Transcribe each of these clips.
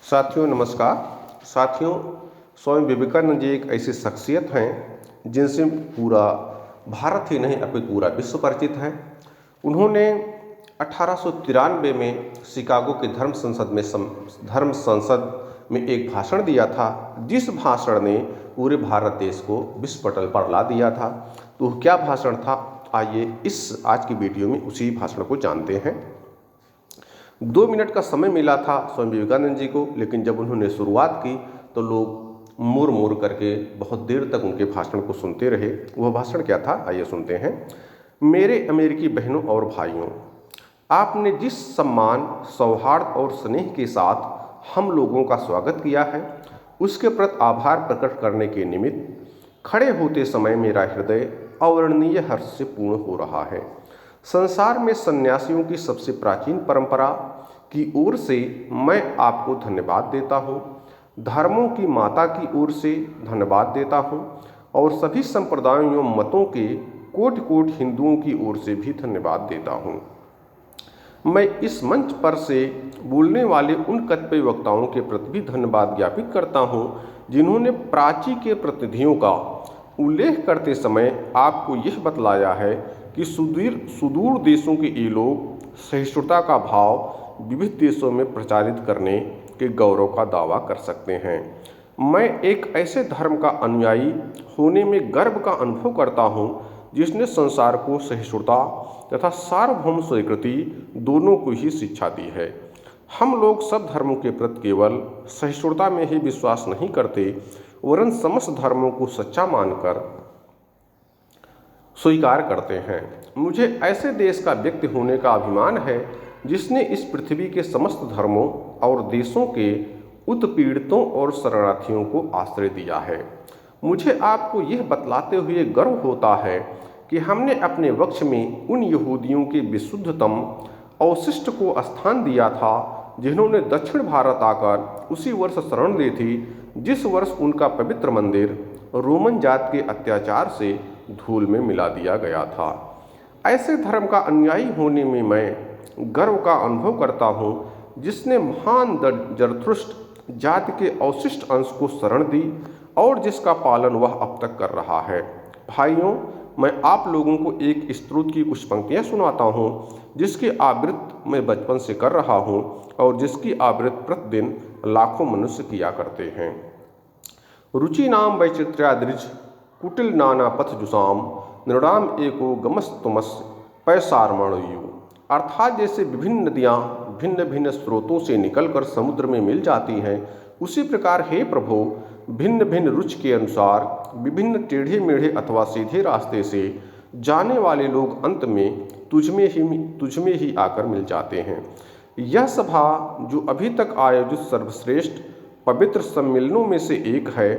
साथियों नमस्कार। साथियों, स्वामी विवेकानंद जी एक ऐसी शख्सियत हैं जिनसे पूरा भारत ही नहीं अपितु पूरा विश्व परिचित है। उन्होंने 1893 में शिकागो के धर्म संसद में एक भाषण दिया था, जिस भाषण ने पूरे भारत देश को विश्व पटल पर ला दिया था। तो क्या भाषण था, आइए इस आज की वीडियो में उसी भाषण को जानते हैं। 2 मिनट का समय मिला था स्वामी विवेकानंद जी को, लेकिन जब उन्होंने शुरुआत की तो लोग मुड़ मुड़ करके बहुत देर तक उनके भाषण को सुनते रहे। वह भाषण क्या था, आइए सुनते हैं। मेरे अमेरिकी बहनों और भाइयों, आपने जिस सम्मान, सौहार्द और स्नेह के साथ हम लोगों का स्वागत किया है, उसके प्रति आभार प्रकट करने के निमित्त खड़े होते समय मेरा हृदय अवर्णनीय हर्ष से पूर्ण हो रहा है। संसार में सन्यासियों की सबसे प्राचीन परंपरा की ओर से मैं आपको धन्यवाद देता हूँ, धर्मों की माता की ओर से धन्यवाद देता हूँ और सभी संप्रदायों एवं मतों के कोटि कोटि हिंदुओं की ओर से भी धन्यवाद देता हूँ। मैं इस मंच पर से बोलने वाले उन कतिपय वक्ताओं के प्रति भी धन्यवाद ज्ञापित करता हूँ जिन्होंने प्राची के प्रतिनिधियों का उल्लेख करते समय आपको यह बतलाया है कि सुदूर देशों के ये लोग सहिष्णुता का भाव विविध देशों में प्रचारित करने के गौरव का दावा कर सकते हैं। मैं एक ऐसे धर्म का अनुयायी होने में गर्व का अनुभव करता हूँ जिसने संसार को सहिष्णुता तथा सार्वभौम स्वीकृति दोनों को ही शिक्षा दी है। हम लोग सब धर्मों के प्रति केवल सहिष्णुता में ही विश्वास नहीं करते, वरन समस्त धर्मों को सच्चा मानकर स्वीकार करते हैं। मुझे ऐसे देश का व्यक्ति होने का अभिमान है जिसने इस पृथ्वी के समस्त धर्मों और देशों के उत्पीड़ितों और शरणार्थियों को आश्रय दिया है। मुझे आपको यह बतलाते हुए गर्व होता है कि हमने अपने वक्ष में उन यहूदियों के विशुद्धतम अवशिष्ट को स्थान दिया था जिन्होंने दक्षिण भारत आकर उसी वर्ष शरण ली थी जिस वर्ष उनका पवित्र मंदिर रोमन जात के अत्याचार से धूल में मिला दिया गया था। ऐसे धर्म का अनुयायी होने में मैं गर्व का अनुभव करता हूँ जिसने महान जरथुष्ट्र जाति के अवशिष्ट अंश को शरण दी और जिसका पालन वह अब तक कर रहा है। भाइयों, मैं आप लोगों को एक स्तोत्र की कुछ पंक्तियाँ सुनाता हूँ जिसकी आवृत्ति मैं बचपन से कर रहा हूँ और जिसकी आवृत्ति प्रतिदिन लाखों मनुष्य किया करते हैं। रुचि नाम वैचित्र्याद्रिज कुटिल नाना पथ जुसाम नृणाम एको गमस तुमस पैसारमणयु। अर्थात जैसे विभिन्न नदियाँ भिन्न भिन्न स्रोतों से निकलकर समुद्र में मिल जाती हैं, उसी प्रकार हे प्रभु भिन्न भिन्न रुचि के अनुसार विभिन्न टेढ़े मेढ़े अथवा सीधे रास्ते से जाने वाले लोग अंत में तुझमें ही आकर मिल जाते हैं। यह सभा जो अभी तक आयोजित सर्वश्रेष्ठ पवित्र सम्मेलनों में से एक है,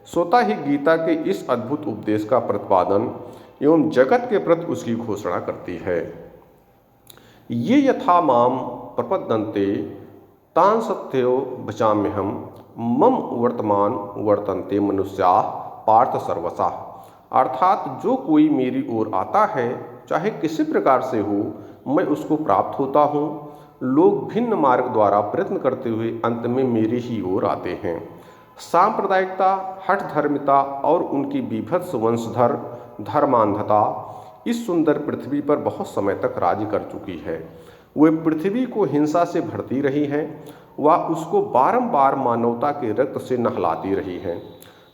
स्वतः ही गीता के इस अद्भुत उपदेश का प्रतिपादन एवं जगत के प्रति उसकी घोषणा करती है। ये यथा माम प्रपद्यन्ते तान् सत्यो बचाम्यहम मम वर्तमान वर्तन्ते मनुष्याः पार्थ सर्वशः। अर्थात जो कोई मेरी ओर आता है, चाहे किसी प्रकार से हो, मैं उसको प्राप्त होता हूँ। लोग भिन्न मार्ग द्वारा प्रयत्न करते हुए अंत में मेरी ही ओर आते हैं। सांप्रदायिकता, हठ धर्मिता और उनकी बीभत्स वंशधर धर्मांधता इस सुंदर पृथ्वी पर बहुत समय तक राज कर चुकी है। वे पृथ्वी को हिंसा से भरती रही हैं, वह उसको बारंबार मानवता के रक्त से नहलाती रही हैं,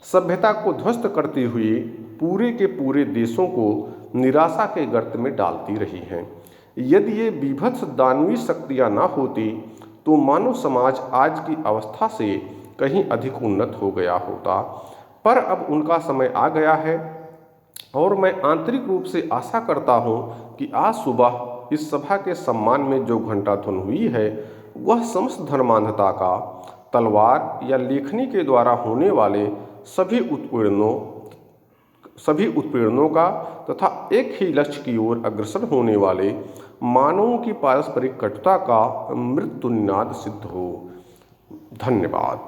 सभ्यता को ध्वस्त करती हुई पूरे के पूरे देशों को निराशा के गर्त में डालती रही हैं। यदि ये बीभत्स दानवीय शक्तियाँ न होती तो मानव समाज आज की अवस्था से कहीं अधिक उन्नत हो गया होता, पर अब उनका समय आ गया है और मैं आंतरिक रूप से आशा करता हूँ कि आज सुबह इस सभा के सम्मान में जो घंटा ध्वनि हुई है, वह समस्त धर्मांधता का, तलवार या लेखनी के द्वारा होने वाले सभी उत्पीड़नों का तथा एक ही लक्ष्य की ओर अग्रसर होने वाले मानवों की पारस्परिक कटुता का मृत्युनिनाद सिद्ध हो। धन्यवाद।